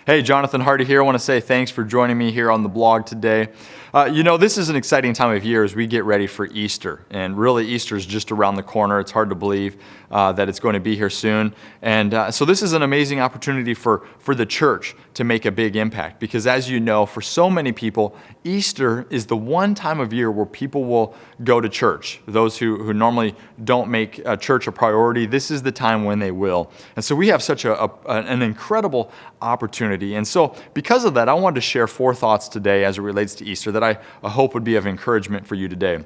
Hey, Jonathan Hardy here. I want to say thanks for joining me here on the blog today. This is an exciting time of year as we get ready for Easter. And really, Easter is just around the corner. It's hard to believe that it's going to be here soon. And so this is an amazing opportunity for the church to make a big impact. Because as you know, for so many people, Easter is the one time of year where people will go to church. Those who normally don't make church a priority, this is the time when they will. And so we have such an incredible opportunity. And so because of that, I wanted to share 4 thoughts today as it relates to Easter that I hope would be of encouragement for you today.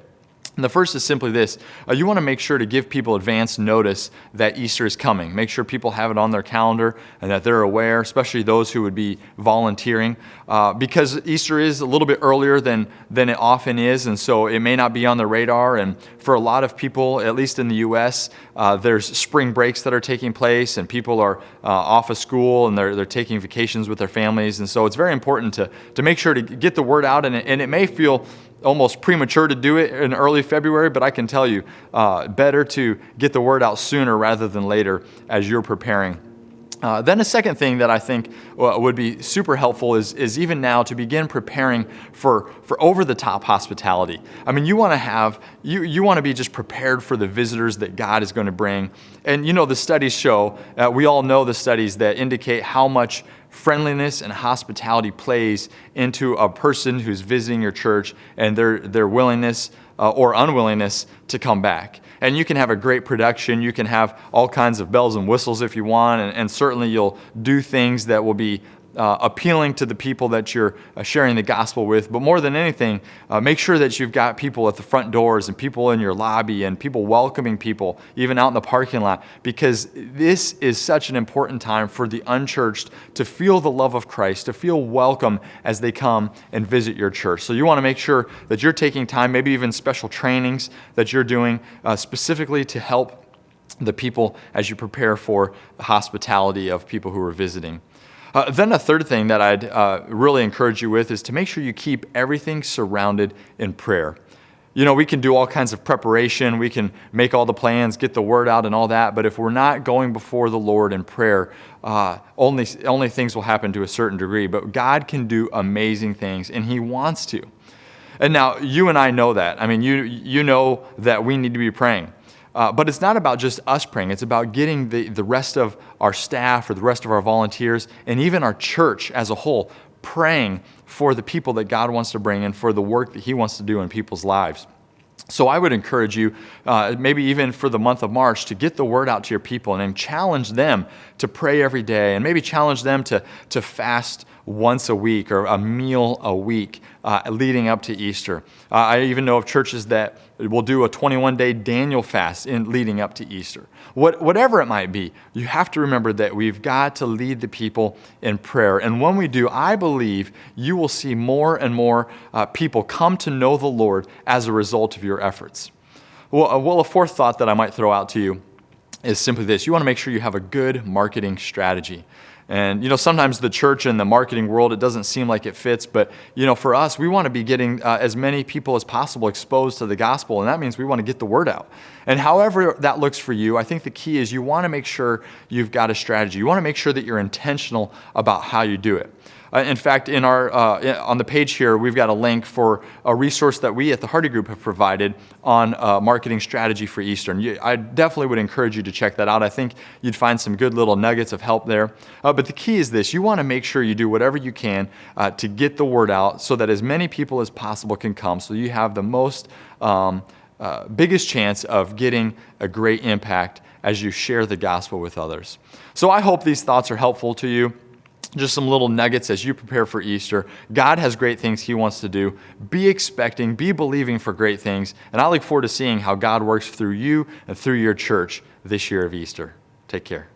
And the first is simply this. You want to make sure to give people advance notice that Easter is coming. Make sure people have it on their calendar and that they're aware, especially those who would be volunteering, because Easter is a little bit earlier than it often is, and so it may not be on the radar. And for a lot of people, at least in the U.S., there's spring breaks that are taking place, and people are off of school, and they're taking vacations with their families. And so it's very important to make sure to get the word out, and it may feel almost premature to do it in early February, but I can tell you, better to get the word out sooner rather than later as you're preparing. Then a second thing that I think would be super helpful is even now to begin preparing for over-the-top hospitality. I mean, you want to be just prepared for the visitors that God is going to bring. And the studies show, we all know the studies that indicate how much friendliness and hospitality plays into a person who's visiting your church and their willingness or unwillingness to come back. And you can have a great production. You can have all kinds of bells and whistles if you want, and certainly you'll do things that will be appealing to the people that you're sharing the gospel with. But more than anything, make sure that you've got people at the front doors and people in your lobby and people welcoming people, even out in the parking lot, because this is such an important time for the unchurched to feel the love of Christ, to feel welcome as they come and visit your church. So you want to make sure that you're taking time, maybe even special trainings that you're doing specifically to help the people as you prepare for the hospitality of people who are visiting. Then a third thing that I'd really encourage you with is to make sure you keep everything surrounded in prayer. We can do all kinds of preparation, we can make all the plans, get the word out and all that, but if we're not going before the Lord in prayer, only things will happen to a certain degree. But God can do amazing things, and He wants to. And now, you and I know that. I mean, you know that we need to be praying. But it's not about just us praying. It's about getting the rest of our staff or the rest of our volunteers and even our church as a whole praying for the people that God wants to bring and for the work that He wants to do in people's lives. So I would encourage you, maybe even for the month of March, to get the word out to your people and then challenge them to pray every day, and maybe challenge them to fast once a week or a meal a week leading up to Easter. I even know of churches that will do a 21-day Daniel fast leading up to Easter. Whatever it might be, you have to remember that we've got to lead the people in prayer. And when we do, I believe you will see more and more people come to know the Lord as a result of your efforts. Well, a fourth thought that I might throw out to you is simply this. You want to make sure you have a good marketing strategy. And, sometimes the church and the marketing world, it doesn't seem like it fits. But, for us, we want to be getting as many people as possible exposed to the gospel. And that means we want to get the word out. And however that looks for you, I think the key is you want to make sure you've got a strategy. You want to make sure that you're intentional about how you do it. In fact, in our on the page here, we've got a link for a resource that we at the Hardy Group have provided on marketing strategy for Easter. And I definitely would encourage you to check that out. I think you'd find some good little nuggets of help there. But the key is this. You want to make sure you do whatever you can to get the word out so that as many people as possible can come, so you have the most biggest chance of getting a great impact as you share the gospel with others. So I hope these thoughts are helpful to you. Just some little nuggets as you prepare for Easter. God has great things He wants to do. Be expecting, be believing for great things. And I look forward to seeing how God works through you and through your church this year of Easter. Take care.